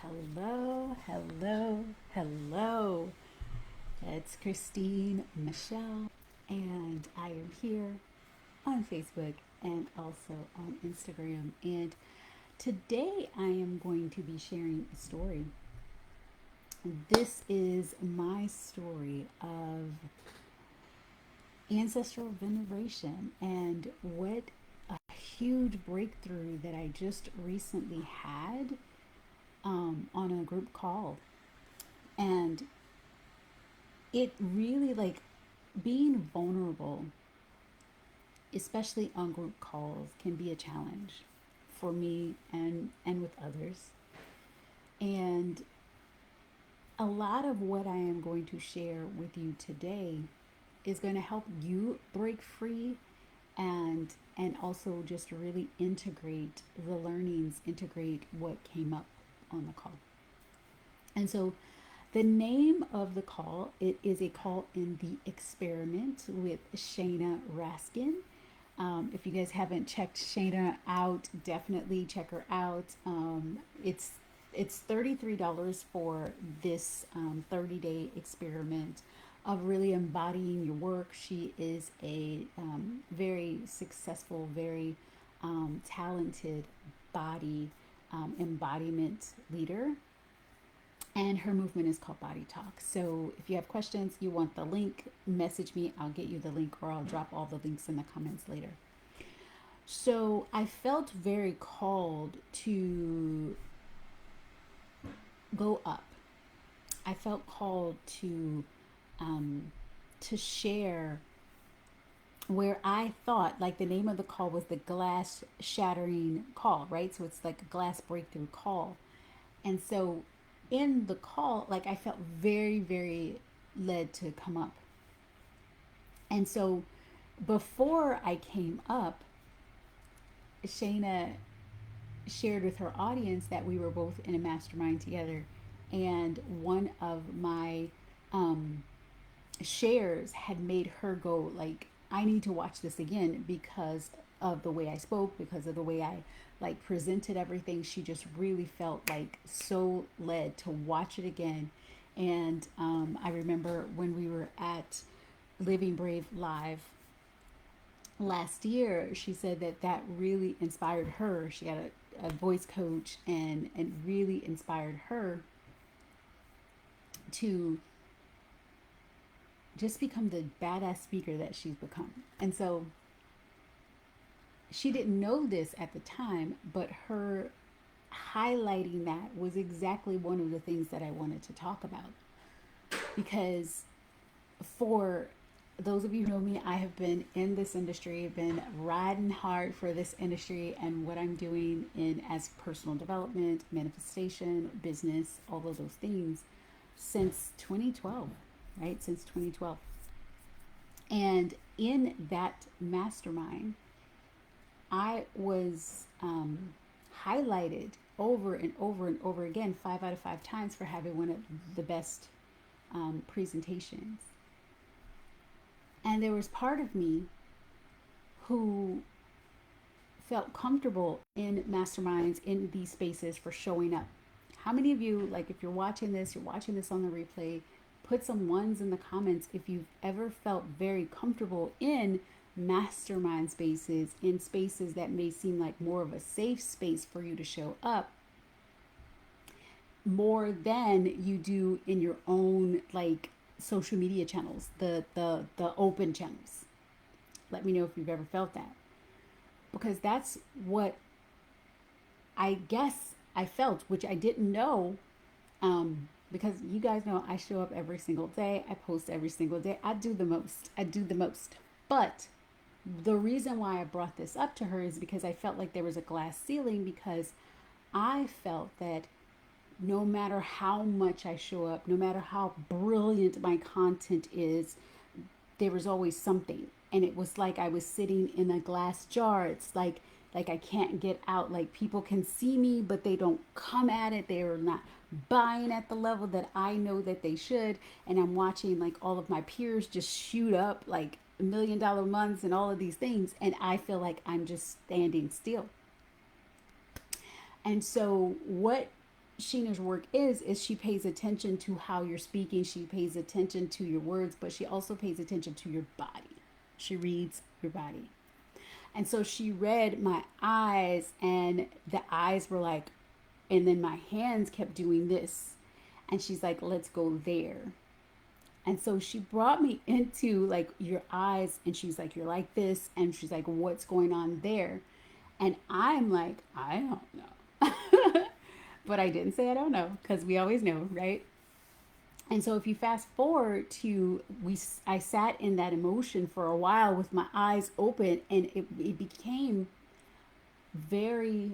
Hello, hello, hello. It's Christine Michelle, and I am here on Facebook and also on Instagram. And today I am going to be sharing a story. This is my story of ancestral veneration and what a huge breakthrough that I just recently had on a group call. And it really, like, being vulnerable, especially on group calls, can be a challenge for me and with others. And a lot of what I am going to share with you today is going to help you break free and also just really integrate the learnings, integrate what came up on the call. And so the name of the call, it is a call in the experiment with Sheina Raskin. If you guys haven't checked Sheina out, definitely check her out. It's $33 for this 30-day experiment of really embodying your work. She is a very successful, very talented body embodiment leader, and her movement is called Body Talk. So if you have questions, you want the link, message me. I'll get you the link, or I'll drop all the links in the comments later. So I felt very called to go up. I felt called to share where I thought, like, the name of the call was the glass shattering call, right? So it's like a glass breakthrough call. And so in the call, like, I felt very, very led to come up. And so before I came up, Shayna shared with her audience that we were both in a mastermind together. And one of my shares had made her go, like, I need to watch this again because of the way I spoke, because of the way I, like, presented everything. She just really felt like so led to watch it again. And I remember when we were at Living Brave Live last year, she said that that really inspired her. She got a voice coach, and really inspired her to just become the badass speaker that she's become. And so she didn't know this at the time, but her highlighting that was exactly one of the things that I wanted to talk about. Because for those of you who know me, I have been in this industry, been riding hard for this industry and what I'm doing in as personal development, manifestation, business, all of those things since 2012, right? Since 2012. And in that mastermind, I was highlighted over and over and over again, 5 out of 5 times, for having one of the best presentations. And there was part of me who felt comfortable in masterminds, in these spaces, for showing up. How many of you, like, if you're watching this on the replay, put some ones in the comments if you've ever felt very comfortable in mastermind spaces, in spaces that may seem like more of a safe space for you to show up, more than you do in your own, like, social media channels, the open channels. Let me know if you've ever felt that, because that's what I guess I felt, which I didn't know. Because you guys know I show up every single day. I post every single day. I do the most. But the reason why I brought this up to her is because I felt like there was a glass ceiling, because I felt that no matter how much I show up, no matter how brilliant my content is, there was always something. And it was like I was sitting in a glass jar. It's like I can't get out. Like, people can see me, but they don't come at it. They are not buying at the level that I know that they should. And I'm watching, like, all of my peers just shoot up, like, $1 million months and all of these things. And I feel like I'm just standing still. And so what Sheena's work is she pays attention to how you're speaking, she pays attention to your words, but she also pays attention to your body. She reads your body. And so she read my eyes, and the eyes were like, and then my hands kept doing this. And she's like, let's go there. And so she brought me into like your eyes, and she's like, you're like this. And she's like, what's going on there? And I'm like, I don't know. But I didn't say I don't know, because we always know, right? And so if you fast forward to I sat in that emotion for a while with my eyes open, and it became very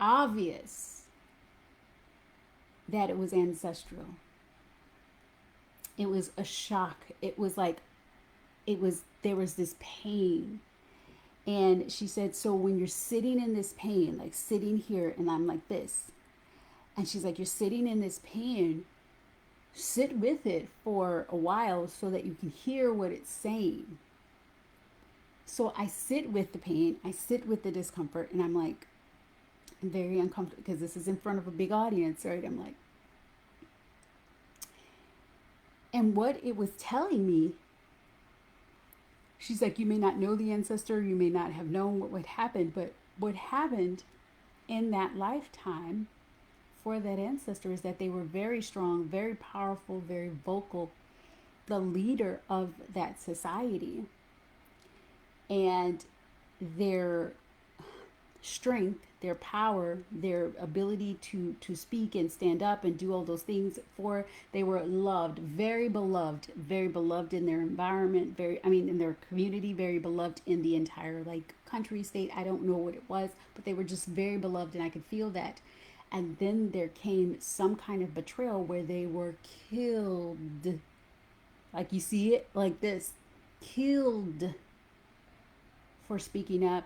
obvious that it was ancestral. It was a shock. It was like, there was this pain. And she said, so when you're sitting in this pain, like sitting here, and I'm like this, and she's like, you're sitting in this pain, sit with it for a while so that you can hear what it's saying. So I sit with the pain, I sit with the discomfort, and I'm like, I'm very uncomfortable because this is in front of a big audience, right? I'm like, and what it was telling me, she's like, you may not know the ancestor, you may not have known what would happen, but what happened in that lifetime for that ancestor is that they were very strong, very powerful, very vocal, the leader of that society. And their strength, their power, their ability to speak and stand up and do all those things, they were loved, very beloved in their environment, in their community, very beloved in the entire like country, state. I don't know what it was, but they were just very beloved, and I could feel that. And then there came some kind of betrayal where they were killed. Like you see it like this, killed for speaking up,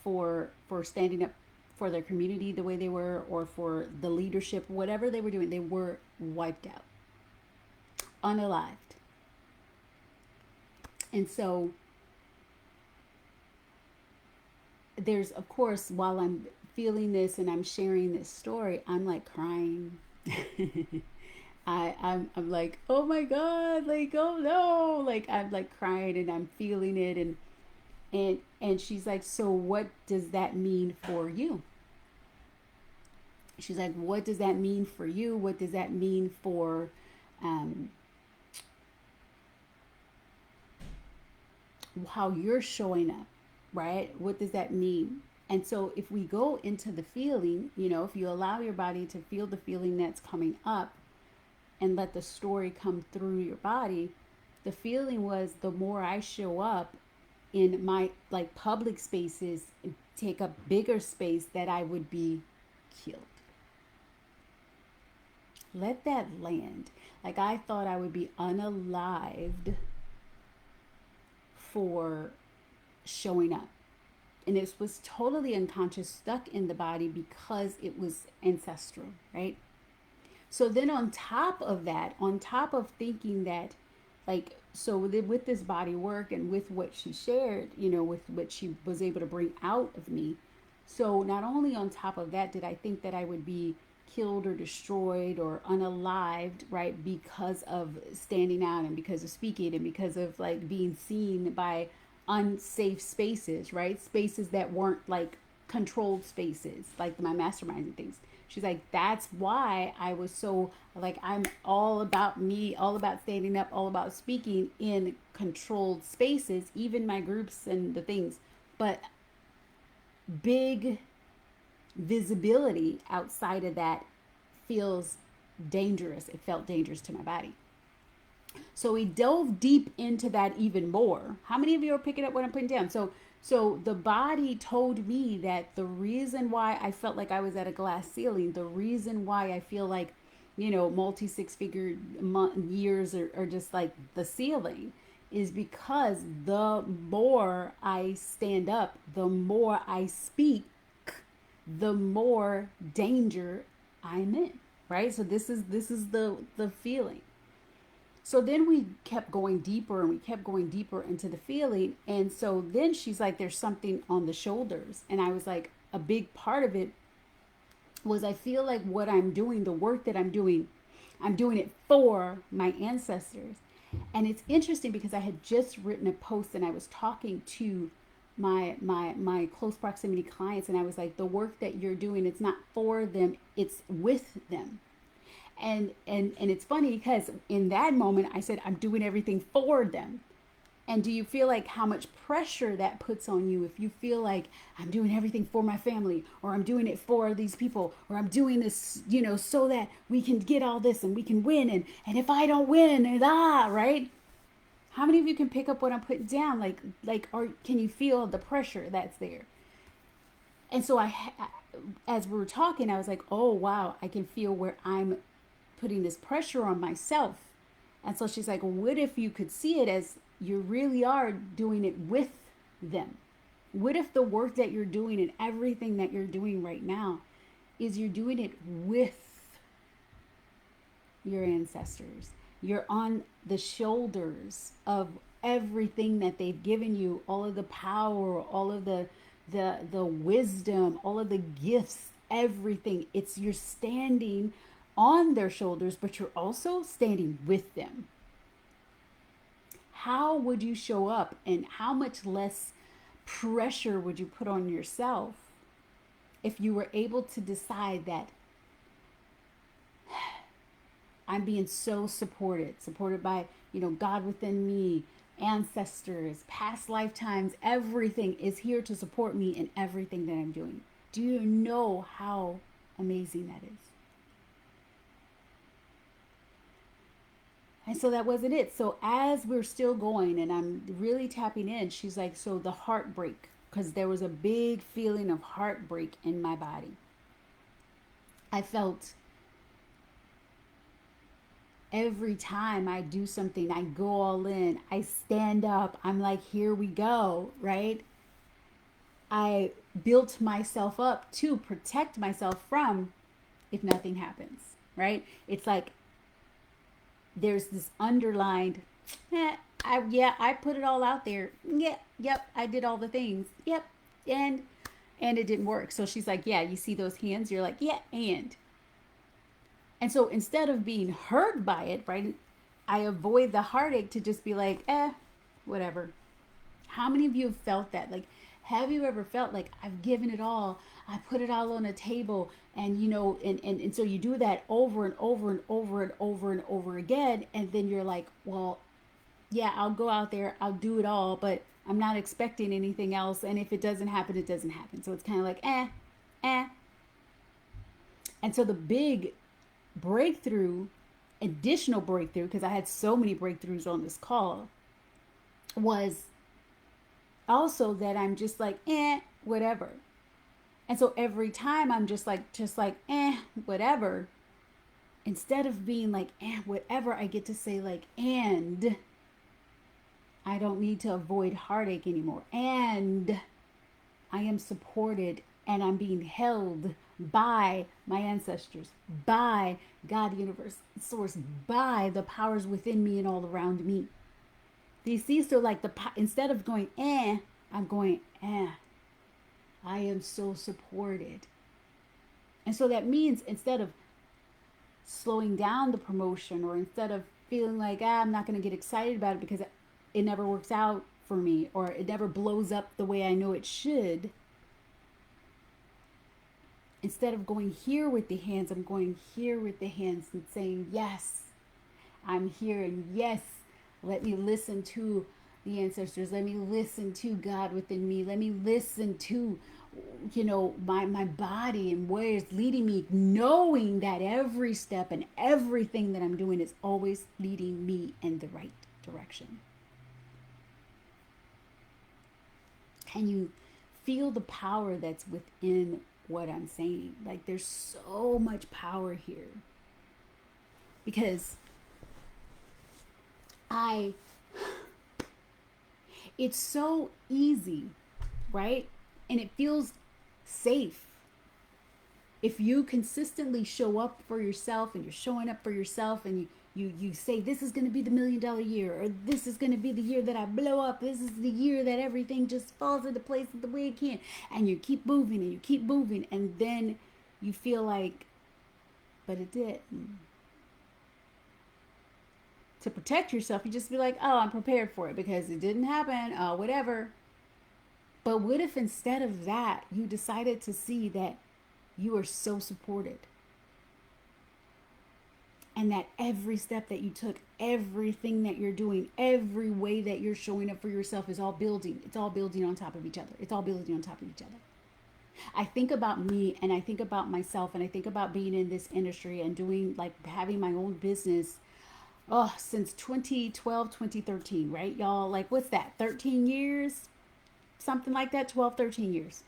for standing up for their community the way they were, or for the leadership, whatever they were doing, they were wiped out, unalived. And so there's, of course, while I'm feeling this and I'm sharing this story, I'm like crying. I'm like, oh my God, like, oh no, like I'm like crying and I'm feeling it, and she's like, so what does that mean for you? She's like, what does that mean for you? What does that mean for how you're showing up, right? What does that mean? And so if we go into the feeling, if you allow your body to feel the feeling that's coming up and let the story come through your body, the feeling was, the more I show up in my like public spaces and take up bigger space, that I would be killed. Let that land. Like, I thought I would be unalived for showing up. And it was totally unconscious, stuck in the body because it was ancestral, right? So then on top of that, on top of thinking that, like, so with this body work and with what she shared, with what she was able to bring out of me. So not only on top of that did I think that I would be killed or destroyed or unalived, right? Because of standing out and because of speaking and because of like being seen by unsafe spaces, right? Spaces that weren't like controlled spaces, like my masterminds and things. She's like, that's why I was so like, I'm all about me, all about standing up, all about speaking in controlled spaces, even my groups and the things. But big visibility outside of that feels dangerous. It felt dangerous to my body. So we dove deep into that even more. How many of you are picking up what I'm putting down? So the body told me that the reason why I felt like I was at a glass ceiling, the reason why I feel like, multi six-figure years are just like the ceiling, is because the more I stand up, the more I speak, the more danger I'm in, right? So this is the feeling. So then we kept going deeper and we kept going deeper into the feeling. And so then she's like, there's something on the shoulders. And I was like, a big part of it was I feel like what I'm doing, the work that I'm doing it for my ancestors. And it's interesting because I had just written a post and I was talking to my close proximity clients, and I was like, the work that you're doing, it's not for them, it's with them. And it's funny because in that moment I said I'm doing everything for them. And do you feel like how much pressure that puts on you if you feel like I'm doing everything for my family, or I'm doing it for these people, or I'm doing this, so that we can get all this and we can win, and if I don't win, and right? How many of you can pick up what I'm putting down? Or can you feel the pressure that's there? And so as we were talking, I was like, oh wow, I can feel where I'm putting this pressure on myself. And so she's like, what if you could see it as you really are doing it with them? What if the work that you're doing and everything that you're doing right now is you're doing it with your ancestors? You're on the shoulders of everything that they've given you, all of the power, all of the wisdom, all of the gifts, everything. It's you're standing on their shoulders, but you're also standing with them. How would you show up, and how much less pressure would you put on yourself if you were able to decide that I'm being so supported by, God within me, ancestors, past lifetimes, everything is here to support me in everything that I'm doing. Do you know how amazing that is? And so that wasn't it. So as we're still going and I'm really tapping in, she's like, so the heartbreak, because there was a big feeling of heartbreak in my body. I felt every time I do something, I go all in, I stand up, I'm like, here we go, right? I built myself up to protect myself from if nothing happens, right? It's like there's this underlined, I put it all out there. Yep, I did all the things. Yep, and it didn't work. So she's like, yeah, you see those hands? You're like, yeah, and so instead of being hurt by it, right, I avoid the heartache to just be like, whatever. How many of you have felt that? Like, have you ever felt like I've given it all? I put it all on a table, and and so you do that over and over and over and over and over again, and then you're like, well, yeah, I'll go out there, I'll do it all, but I'm not expecting anything else, and if it doesn't happen, it doesn't happen. So it's kind of like, And so the big additional breakthrough, because I had so many breakthroughs on this call, was also that I'm just like, whatever. And so every time I'm just like, whatever. Instead of being like, whatever, I get to say like, and I don't need to avoid heartache anymore. And I am supported, and I'm being held by my ancestors, by God, universe, source, by the powers within me and all around me. Do you see? So like instead of going, I'm going, I am so supported. And so that means instead of slowing down the promotion, or instead of feeling like, I'm not going to get excited about it because it never works out for me, or it never blows up the way I know it should, instead of going here with the hands, I'm going here with the hands and saying, yes, I'm here, and yes, let me listen to the ancestors. Let me listen to God within me. Let me listen to, my body and where it's leading me, knowing that every step and everything that I'm doing is always leading me in the right direction. Can you feel the power that's within what I'm saying? Like, there's so much power here, because it's so easy, right? And it feels safe. If you consistently show up for yourself, and you're showing up for yourself, and you say this is going to be the $1,000,000 year, or this is going to be the year that I blow up. This is the year that everything just falls into place the way it can. And you keep moving and you keep moving, and then you feel like, but it didn't. To protect yourself, you just be like, oh, I'm prepared for it because it didn't happen, whatever. But what if instead of that, you decided to see that you are so supported, and that every step that you took, everything that you're doing, every way that you're showing up for yourself is all building. It's all building on top of each other. It's all building on top of each other. I think about me, and I think about myself, and I think about being in this industry and doing, like, having my own business, since 2012, 2013, right? Y'all, like, what's that? 13 years? Something like that, 12, 13 years.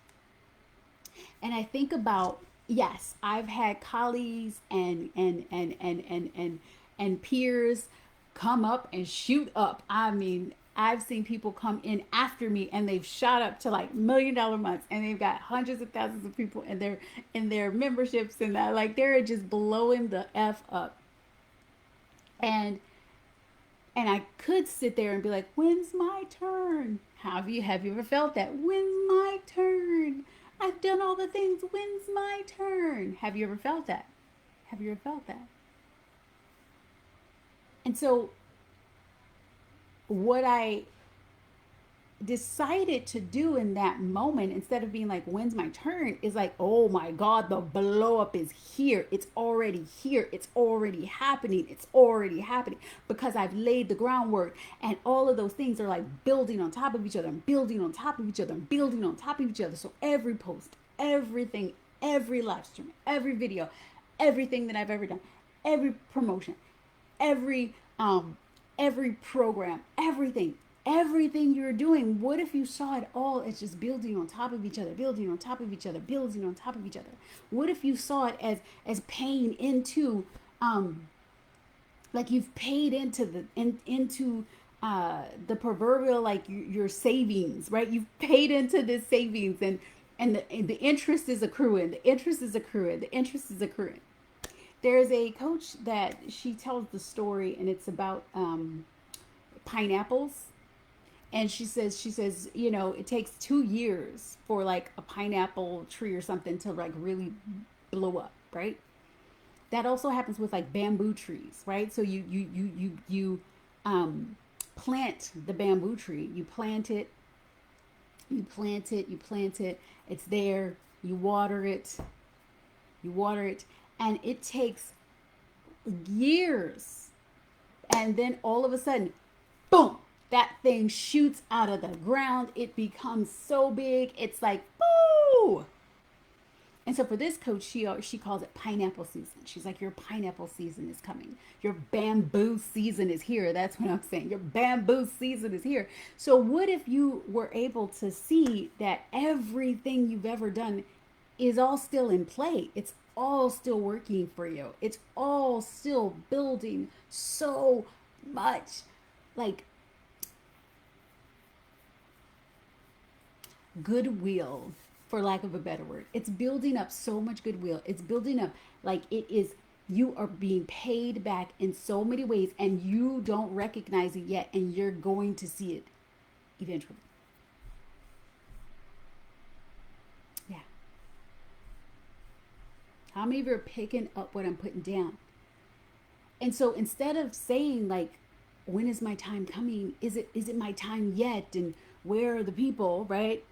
And I think about, yes, I've had colleagues and peers come up and shoot up. I mean, I've seen people come in after me and they've shot up to like $1,000,000 months, and they've got hundreds of thousands of people in their memberships, and that, like, they're just blowing the F up. And I could sit there and be like, when's my turn? Have you ever felt that? When's my turn? I've done all the things. When's my turn? Have you ever felt that? Have you ever felt that? And so what I decided to do in that moment, instead of being like, when's my turn, is like, oh my God, the blow up is here. It's already here. It's already happening. It's already happening because I've laid the groundwork, and all of those things are like building on top of each other and building on top of each other and building on top of each other. So every post, everything, every live stream, every video, everything that I've ever done, every promotion, every every program, everything you're doing, what if you saw it all as just building on top of each other, building on top of each other, building on top of each other? What if you saw it as paying into, like, you've paid into the proverbial, like, your savings, right? You've paid into this savings, and the interest is accruing, the interest is accruing, the interest is accruing. There's a coach that she tells the story, and it's about pineapples. And she says, it takes 2 years for, like, a pineapple tree or something to, like, really blow up, right? That also happens with, like, bamboo trees, right? So you plant the bamboo tree. You plant it. It's there. You water it. And it takes years. And then all of a sudden, boom, that thing shoots out of the ground. It becomes so big. It's like, boo. And so for this coach, she calls it pineapple season. She's like, your pineapple season is coming. Your bamboo season is here. That's what I'm saying. Your bamboo season is here. So what if you were able to see that everything you've ever done is all still in play? It's all still working for you. It's all still building so much, like, goodwill, for lack of a better word. It's building up so much goodwill. It's building up, like, it is, you are being paid back in so many ways, and you don't recognize it yet, and you're going to see it eventually. Yeah. How many of you are picking up what I'm putting down? And so instead of saying, like, when is my time coming? Is it my time yet? And where are the people, right?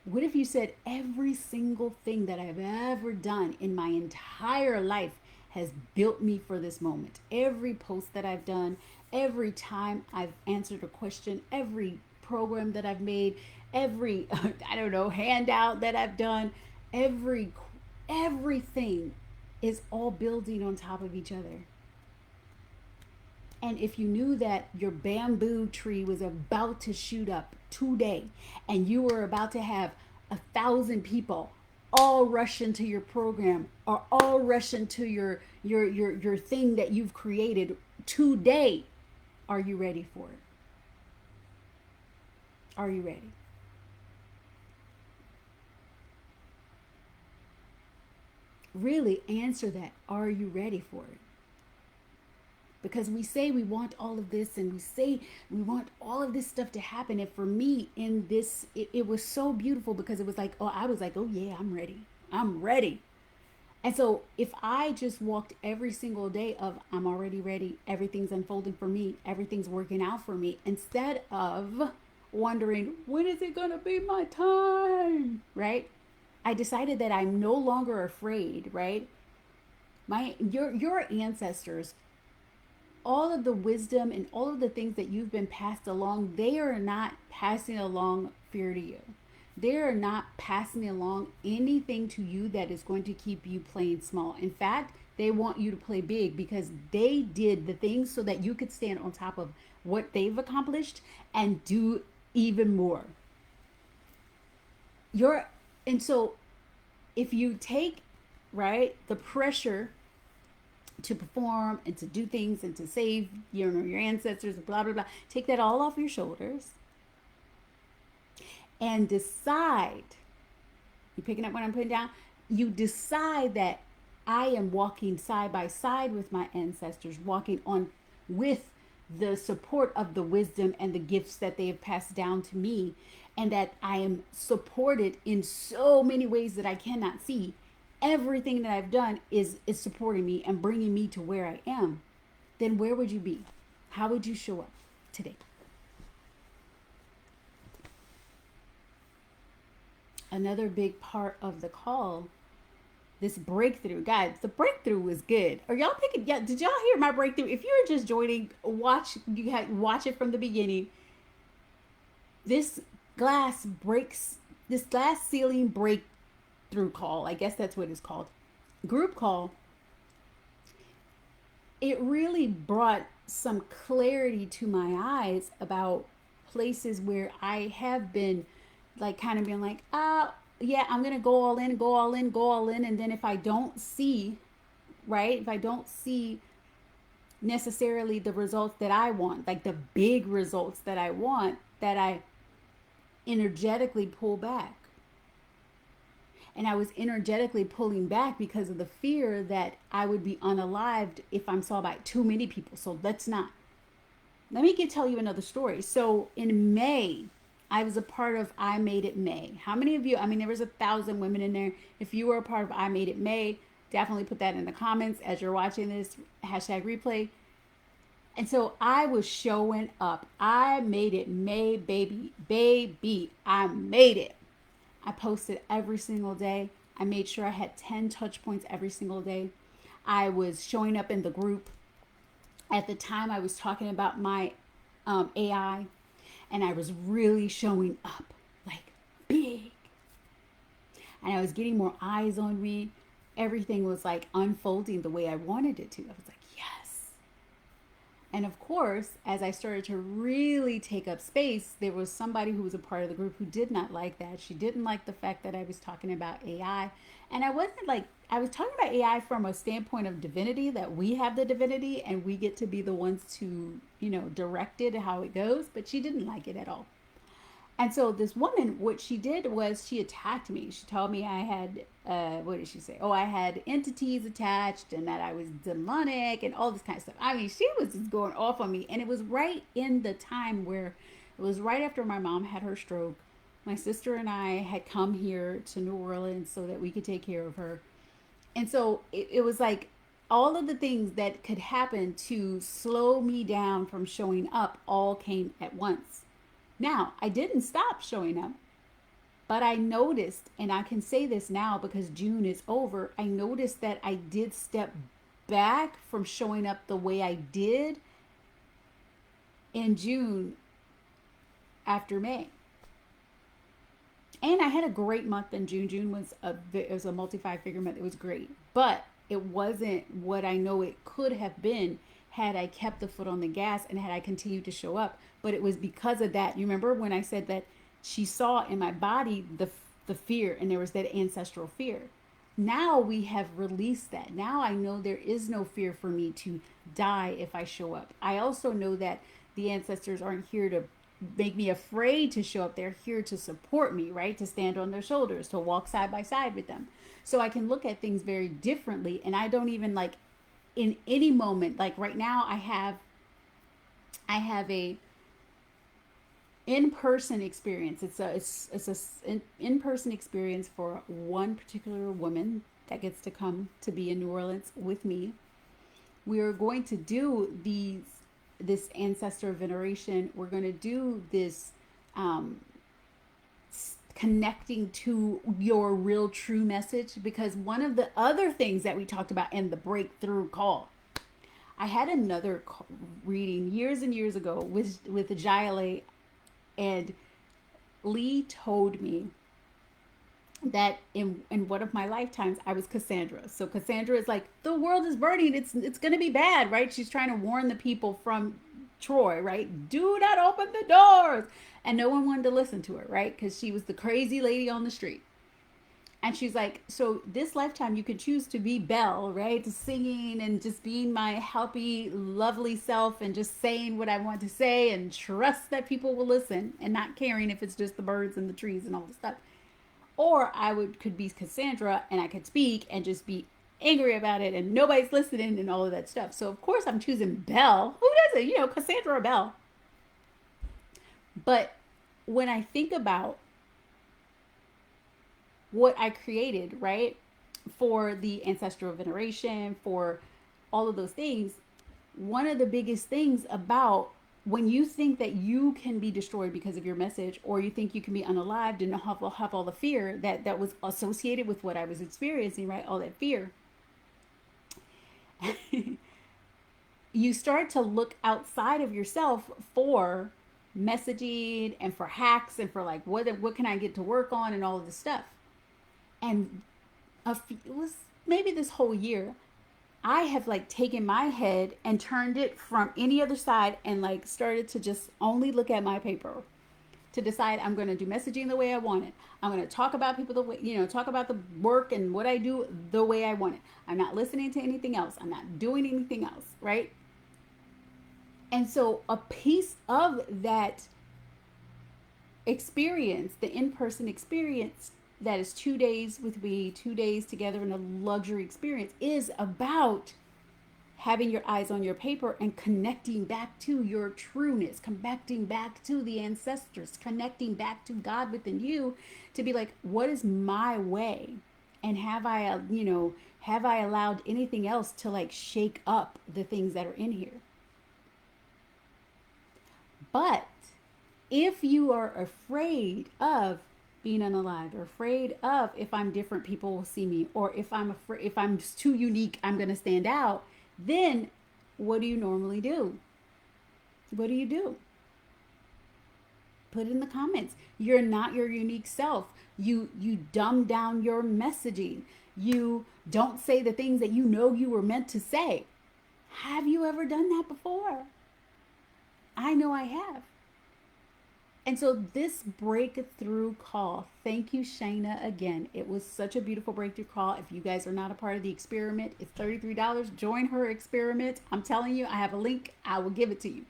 What if you said, every single thing that I've ever done in my entire life has built me for this moment? Every post that I've done, every time I've answered a question, every program that I've made, every, I don't know, handout that I've done, everything is all building on top of each other. And if you knew that your bamboo tree was about to shoot up today, and you were about to have 1,000 people all rush into your program, or all rush into your thing that you've created today, are you ready for it? Are you ready? Really answer that. Are you ready for it? because we say we want all of this and we say we want all of this stuff to happen. And for me, in this, it was so beautiful because it was like, oh, I was like, oh yeah, I'm ready. I'm ready. And so if I just walked every single day of I'm already ready, everything's unfolding for me, everything's working out for me, instead of wondering, when is it going to be my time? Right? I decided that I'm no longer afraid, right? Your ancestors, all of the wisdom and all of the things that you've been passed along, they are not passing along fear to you. They are not passing along anything to you that is going to keep you playing small. In fact, they want you to play big because they did the things so that you could stand on top of what they've accomplished and do even more. And so if you take, right, the pressure to perform and to do things and to save, your ancestors, blah blah blah, take that all off your shoulders and decide, you picking up what I'm putting down? You decide that I am walking side by side with my ancestors, walking on with the support of the wisdom and the gifts that they have passed down to me, and that I am supported in so many ways that I cannot see. Everything that I've done is supporting me and bringing me to where I am. Then where would you be? How would you show up today? Another big part of the call, this breakthrough, guys, the breakthrough was good. Are y'all picking? Yeah, did y'all hear my breakthrough? If you're just joining, watch it from the beginning. This glass ceiling breakthrough call, I guess that's what it's called, group call, it really brought some clarity to my eyes about places where I have been like kind of being like, yeah, I'm gonna go all in, go all in, go all in. And then if I don't see, right, if I don't see necessarily the results that I want, like the big results that I want, that I energetically pull back. And I was energetically pulling back because of the fear that I would be unalived if I'm saw by too many people. So let me tell you another story. So in May, I was a part of I Made It May. How many of you, I mean, there was 1,000 women in there. If you were a part of I Made It May, definitely put that in the comments as you're watching this #replay. And so I was showing up. I made it May, baby, baby. I made it. I posted every single day. I made sure I had 10 touch points every single day. I was showing up in the group. At the time, I was talking about my AI, and I was really showing up like big. And I was getting more eyes on me. Everything was like unfolding the way I wanted it to. I was like, yes. And of course, as I started to really take up space, there was somebody who was a part of the group who did not like that. She didn't like the fact that I was talking about AI. And I wasn't like, I was talking about AI from a standpoint of divinity, that we have the divinity and we get to be the ones to, direct it, how it goes. But she didn't like it at all. And so this woman, what she did was she attacked me. She told me I had, what did she say? Oh, I had entities attached and that I was demonic and all this kind of stuff. I mean, she was just going off on me. And it was right in the time where it was right after my mom had her stroke. My sister and I had come here to New Orleans so that we could take care of her. And so it was like all of the things that could happen to slow me down from showing up all came at once. Now, I didn't stop showing up, but I noticed, and I can say this now because June is over, I noticed that I did step back from showing up the way I did in June after May. And I had a great month in June. June was a multi-5-figure month. It was great, but it wasn't what I know it could have been had I kept the foot on the gas and had I continued to show up. But it was because of that. You remember when I said that she saw in my body the fear, and there was that ancestral fear. Now we have released that. Now I know there is no fear for me to die if I show up. I also know that the ancestors aren't here to make me afraid to show up. They're here to support me, right? To stand on their shoulders, to walk side by side with them. So I can look at things very differently, and I don't even like in any moment, like right now, I have a in-person experience. It's an in-person experience for one particular woman that gets to come to be in New Orleans with me. We are going to do this ancestor veneration. We're going to do this um, connecting to your real true message, because one of the other things that we talked about in the breakthrough call, I had another reading years and years ago with Jayale, and Lee told me that in one of my lifetimes I was Cassandra. So Cassandra is like, the world is burning, it's going to be bad, right? She's trying to warn the people from Troy, right? Do not open the doors. And no one wanted to listen to her, right? Because she was the crazy lady on the street. And she's like, so this lifetime you could choose to be Belle, right? Singing and just being my happy, lovely self and just saying what I want to say and trust that people will listen and not caring if it's just the birds and the trees and all the stuff. Or could be Cassandra and I could speak and just be angry about it and nobody's listening and all of that stuff. So of course I'm choosing Belle. Who does it? You know, Cassandra or Belle. But when I think about what I created, right, for the ancestral veneration, for all of those things, one of the biggest things about when you think that you can be destroyed because of your message, or you think you can be unalived and have all the fear that was associated with what I was experiencing, right, all that fear, you start to look outside of yourself for messaging and for hacks and for like, what can I get to work on and all of this stuff. And it was maybe this whole year, I have like taken my head and turned it from any other side and like started to just only look at my paper to decide I'm going to do messaging the way I want it. I'm going to talk about people the way, talk about the work and what I do the way I want it. I'm not listening to anything else. I'm not doing anything else, right? And so a piece of that experience, the in-person experience, that is 2 days with me, 2 days together in a luxury experience, is about having your eyes on your paper and connecting back to your trueness, connecting back to the ancestors, connecting back to God within you, to be like, what is my way? And have I allowed anything else to like shake up the things that are in here? But if you are afraid of being unalive, or afraid of, if I'm different, people will see me, or if I'm too unique, I'm going to stand out, then what do you normally do? What do you do? Put it in the comments. You're not your unique self. You dumb down your messaging. You don't say the things that you know you were meant to say. Have you ever done that before? I know I have. And so this breakthrough call, thank you, Sheina, again. It was such a beautiful breakthrough call. If you guys are not a part of the experiment, it's $33. Join her experiment. I'm telling you, I have a link. I will give it to you.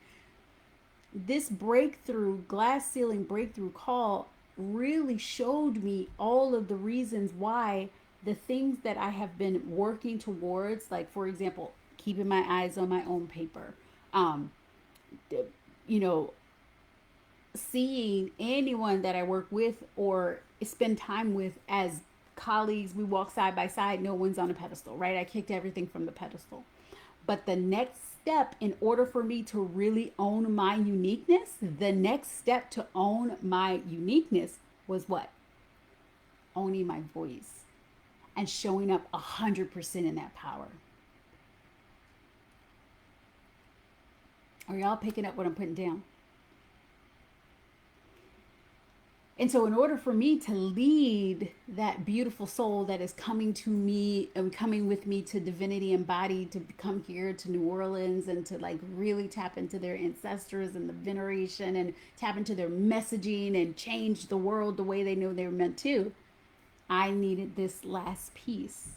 This breakthrough, glass ceiling breakthrough call really showed me all of the reasons why the things that I have been working towards, like, for example, keeping my eyes on my own paper, seeing anyone that I work with or spend time with as colleagues, we walk side by side, no one's on a pedestal, right? I kicked everything from the pedestal. But the next step, in order for me to really own my uniqueness, the next step to own my uniqueness was what? Owning my voice and showing up 100% in that power. Are y'all picking up what I'm putting down? And so in order for me to lead that beautiful soul that is coming to me and coming with me to divinity embodied, to come here to New Orleans and to like really tap into their ancestors and the veneration and tap into their messaging and change the world the way they know they were meant to, I needed this last piece.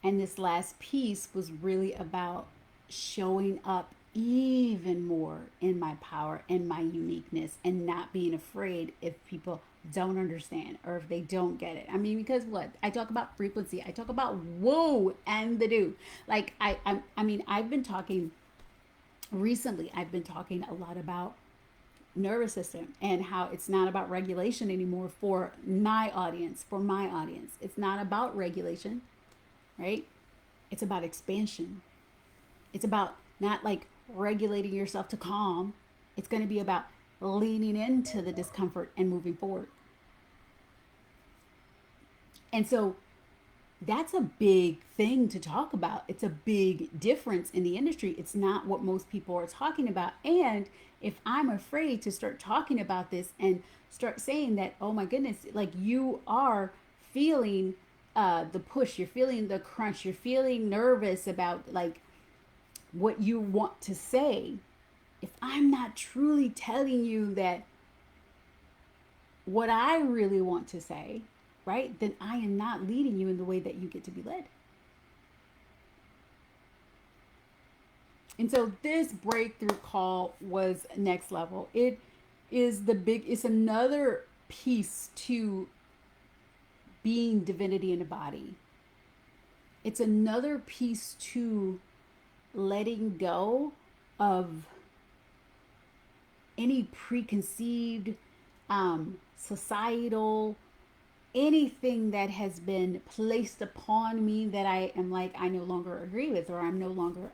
And this last piece was really about showing up even more in my power and my uniqueness, and not being afraid if people don't understand or if they don't get it. I mean, because what I talk about frequency, I talk about woo and the do. Like I mean, I've been talking recently. I've been talking a lot about nervous system and how it's not about regulation anymore for my audience. For my audience, it's not about regulation, right? It's about expansion. It's about not like regulating yourself to calm. It's going to be about leaning into the discomfort and moving forward. And so that's a big thing to talk about. It's a big difference in the industry. It's not what most people are talking about. And if I'm afraid to start talking about this and start saying that, oh my goodness, like you are feeling the push, you're feeling the crunch, you're feeling nervous about like what you want to say, if I'm not truly telling you that what I really want to say, right, then I am not leading you in the way that you get to be led. And so this breakthrough call was next level. It's another piece to being divinity in a body. It's another piece to letting go of any preconceived societal anything that has been placed upon me that I am like I no longer agree with, or I'm no longer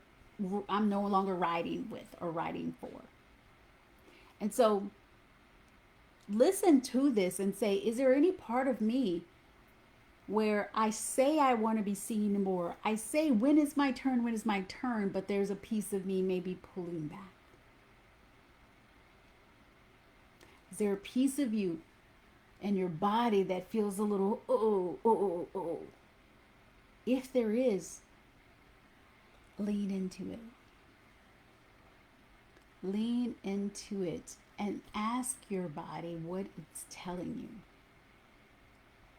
riding with or riding for. And so listen to this and say, is there any part of me where I say I want to be seen more? I say, when is my turn? When is my turn? But there's a piece of me maybe pulling back. Is there a piece of you in your body that feels a little, oh? If there is, lean into it. Lean into it and ask your body what it's telling you.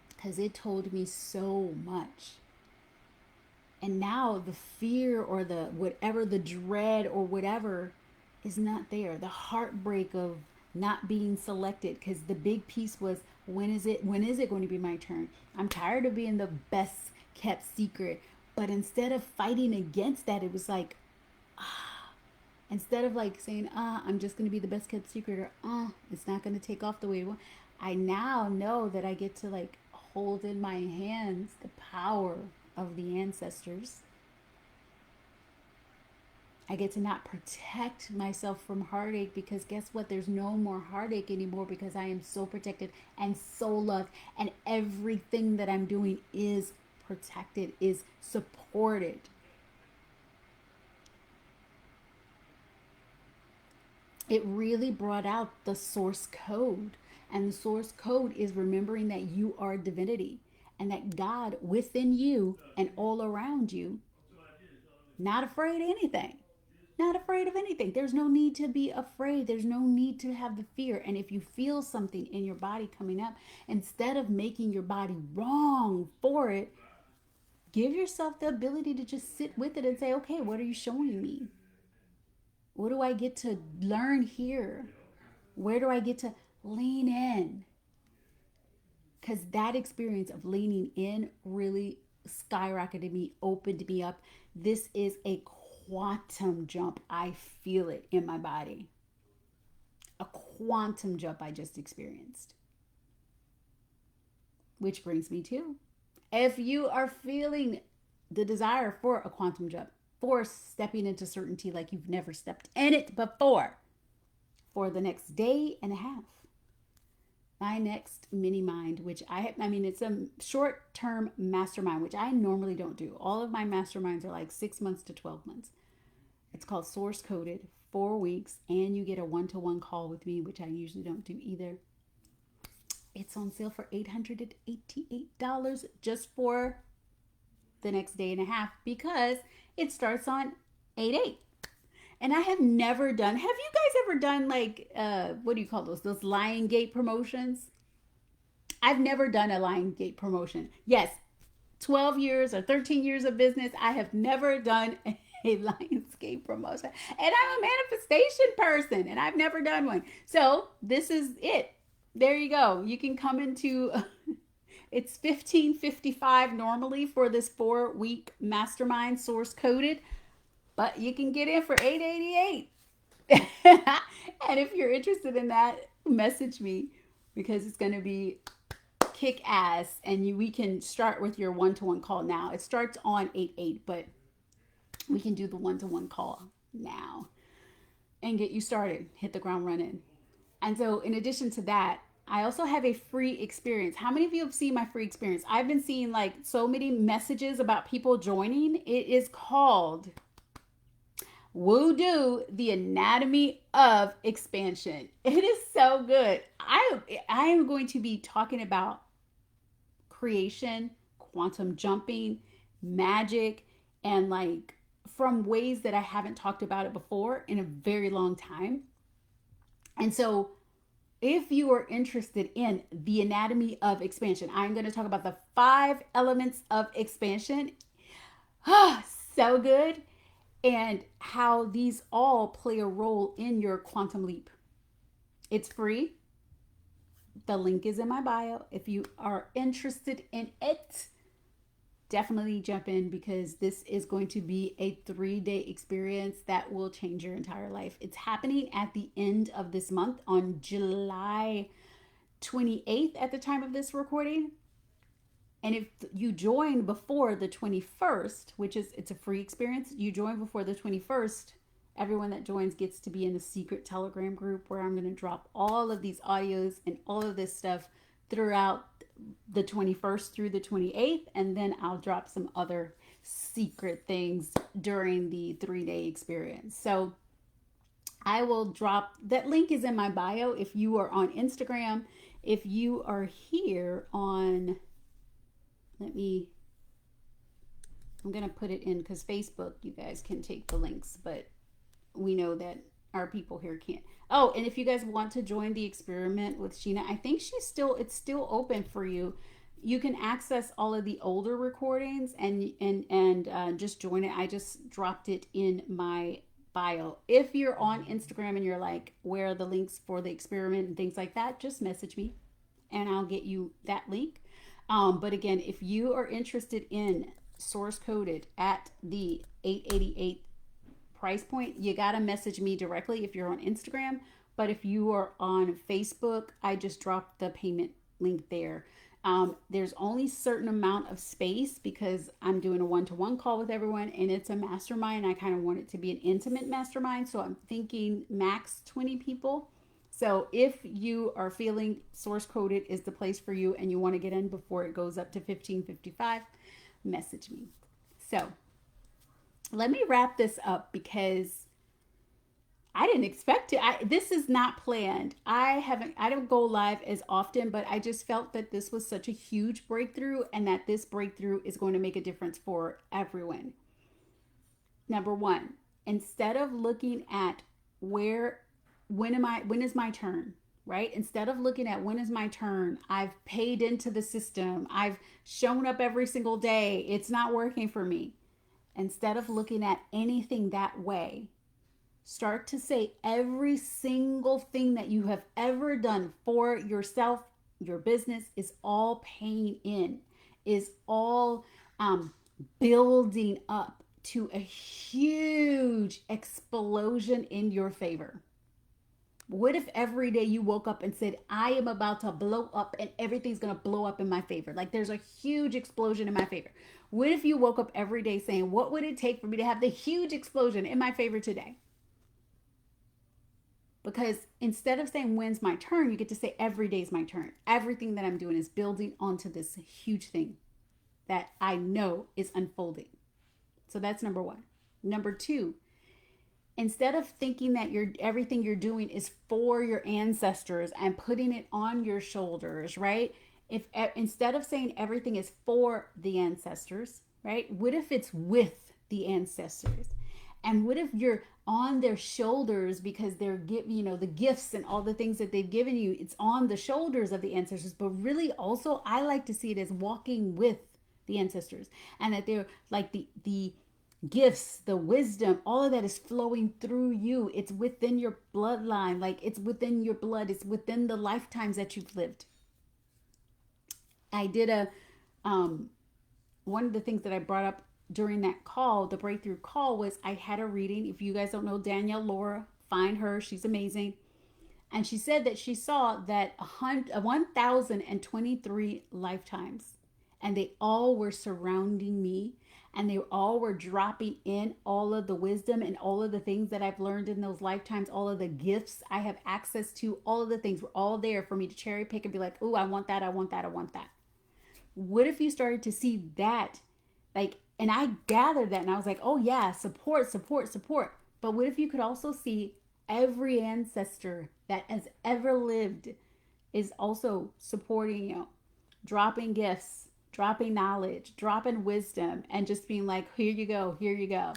Because it told me so much. And now the fear or the whatever, the dread or whatever is not there. The heartbreak of not being selected, because the big piece was, when is it going to be my turn? I'm tired of being the best kept secret. But instead of fighting against that, it was like, instead of like saying, I'm just going to be the best kept secret, or it's not going to take off the way it wants, I now know that I get to like hold in my hands the power of the ancestors. I get to not protect myself from heartache, because guess what? There's no more heartache anymore, because I am so protected and so loved, and everything that I'm doing is protected, is supported. It really brought out the source code. And the source code is remembering that you are divinity, and that God within you and all around you, not afraid of anything. Not afraid of anything. There's no need to be afraid. There's no need to have the fear. And if you feel something in your body coming up, instead of making your body wrong for it, give yourself the ability to just sit with it and say, okay, what are you showing me? What do I get to learn here? Where do I get to lean in? Because that experience of leaning in really skyrocketed me, opened me up. This is a quantum jump. I feel it in my body. A quantum jump I just experienced. Which brings me to, if you are feeling the desire for a quantum jump, for stepping into certainty like you've never stepped in it before, for the next day and a half, my next mini mind, which it's a short-term mastermind, which I normally don't do. All of my masterminds are like 6 months to 12 months. It's called Source Coded, 4 weeks, and you get a one-to-one call with me, which I usually don't do either. It's on sale for $888 just for the next day and a half, because it starts on 8/8. And I have never done, have you guys ever done like, what do you call those Lion Gate promotions? I've never done a Lion Gate promotion. Yes, 12 years or 13 years of business, I have never done a Lionsgate promotion. And I'm a manifestation person and I've never done one. So this is it. There you go. You can come into it's $15.55 normally for this 4-week mastermind source coded, but you can get in for $8.88. And if you're interested in that, message me because it's going to be kick ass and we can start with your one-to-one call now. It starts on 8/8, but we can do the one-to-one call now and get you started, hit the ground running. And so in addition to that, I also have a free experience. How many of you have seen my free experience? I've been seeing like so many messages about people joining. It is called WooDo, the anatomy of expansion. It is so good. I am going to be talking about creation, quantum jumping, magic, and like from ways that I haven't talked about it before in a very long time. And so if you are interested in the anatomy of expansion, I'm going to talk about the 5 elements of expansion. So good. And how these all play a role in your quantum leap. It's free. The link is in my bio. If you are interested in it, definitely jump in because this is going to be a 3-day experience that will change your entire life. It's happening at the end of this month on July 28th at the time of this recording. And if you join before the 21st, which is, it's a free experience, you join before the 21st, everyone that joins gets to be in a secret Telegram group where I'm going to drop all of these audios and all of this stuff throughout the 21st through the 28th. And then I'll drop some other secret things during the 3-day experience. So I will drop, that link is in my bio if you are on Instagram. If you are here on... I'm going to put it in because Facebook, you guys can take the links, but we know that our people here can't. Oh, and if you guys want to join the experiment with Sheina, I think it's still open for you. You can access all of the older recordings and just join it. I just dropped it in my bio. If you're on Instagram and you're like, where are the links for the experiment and things like that, just message me and I'll get you that link. But again, if you are interested in source coded at the $888 price point, you got to message me directly if you're on Instagram. But if you are on Facebook, I just dropped the payment link there. There's only a certain amount of space because I'm doing a one-to-one call with everyone and it's a mastermind. I kind of want it to be an intimate mastermind. So I'm thinking max 20 people. So if you are feeling source coded is the place for you and you want to get in before it goes up to $15.55, message me. So let me wrap this up because I didn't expect it. This is not planned. I don't go live as often, but I just felt that this was such a huge breakthrough and that this breakthrough is going to make a difference for everyone. Number one, instead of looking at when is my turn, right? Instead of looking at when is my turn, I've paid into the system, I've shown up every single day, it's not working for me. Instead of looking at anything that way, start to say every single thing that you have ever done for yourself, your business is all paying in, is all building up to a huge explosion in your favor. What if every day you woke up and said, I am about to blow up and everything's going to blow up in my favor? Like there's a huge explosion in my favor. What if you woke up every day saying, what would it take for me to have the huge explosion in my favor today? Because instead of saying, when's my turn, you get to say, every day's my turn. Everything that I'm doing is building onto this huge thing that I know is unfolding. So that's number one. Number two, instead of thinking that everything you're doing is for your ancestors and putting it on your shoulders, right? Instead of saying everything is for the ancestors, right? What if it's with the ancestors? And what if you're on their shoulders because they're the gifts and all the things that they've given you, it's on the shoulders of the ancestors. But really also, I like to see it as walking with the ancestors, and that they're like the gifts, the wisdom, all of that is flowing through you. It's within your bloodline, like it's within your blood, it's within the lifetimes that you've lived. I did a one of the things that I brought up during that call, the breakthrough call, was I had a reading. If you guys don't know Danielle Laura, find her. She's amazing. And she said that she saw that 1,023 lifetimes, and they all were surrounding me, and they all were dropping in all of the wisdom and all of the things that I've learned in those lifetimes, all of the gifts I have access to, all of the things were all there for me to cherry pick and be like, oh, I want that, I want that, I want that. What if you started to see that? Like, and I gathered that and I was like, oh yeah, support, support, support. But what if you could also see every ancestor that has ever lived is also supporting you, dropping gifts, dropping knowledge, dropping wisdom, and just being like, here you go, here you go.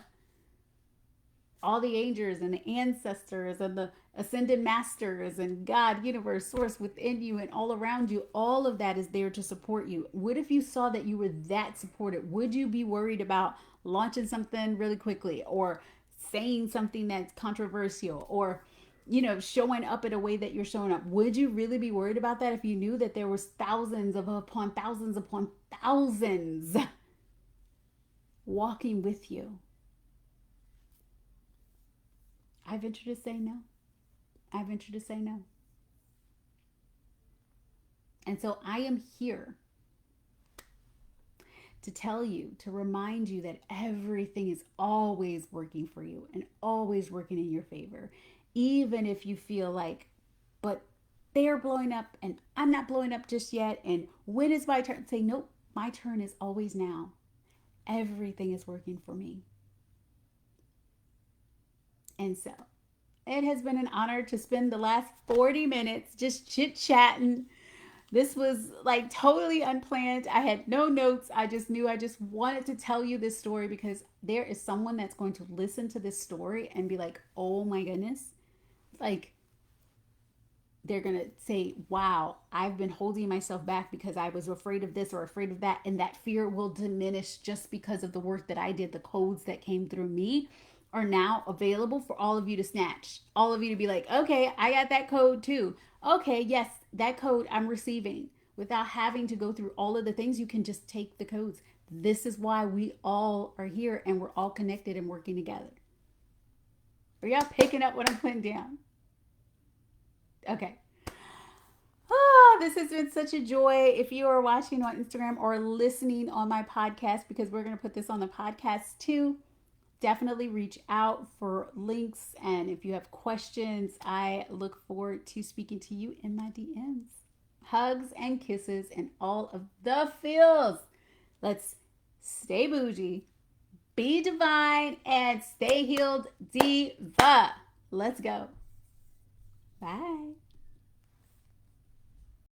All the angels and the ancestors and the ascended masters and God, universe, source within you and all around you, all of that is there to support you. What if you saw that you were that supported? Would you be worried about launching something really quickly, or saying something that's controversial, or showing up in a way that you're showing up? Would you really be worried about that if you knew that there was thousands upon thousands walking with you? I venture to say no. I venture to say no. And so I am here to tell you, to remind you that everything is always working for you and always working in your favor. Even if you feel like, but they're blowing up and I'm not blowing up just yet. And when is my turn? Say, nope, my turn is always now. Everything is working for me. And so it has been an honor to spend the last 40 minutes just chit-chatting. This was like totally unplanned. I had no notes. I just knew I just wanted to tell you this story because there is someone that's going to listen to this story and be like, oh my goodness. Like, they're going to say, wow, I've been holding myself back because I was afraid of this or afraid of that. And that fear will diminish just because of the work that I did. The codes that came through me are now available for all of you to snatch. All of you to be like, okay, I got that code too. Okay, yes, that code I'm receiving. Without having to go through all of the things, you can just take the codes. This is why we all are here and we're all connected and working together. Are y'all picking up what I'm putting down? Okay. This has been such a joy. If you are watching on Instagram or listening on my podcast, because we're going to put this on the podcast too, definitely reach out for links. And if you have questions, I look forward to speaking to you in my DMs. Hugs and kisses and all of the feels. Let's stay bougie, be divine, and stay healed, diva. Let's go. Bye.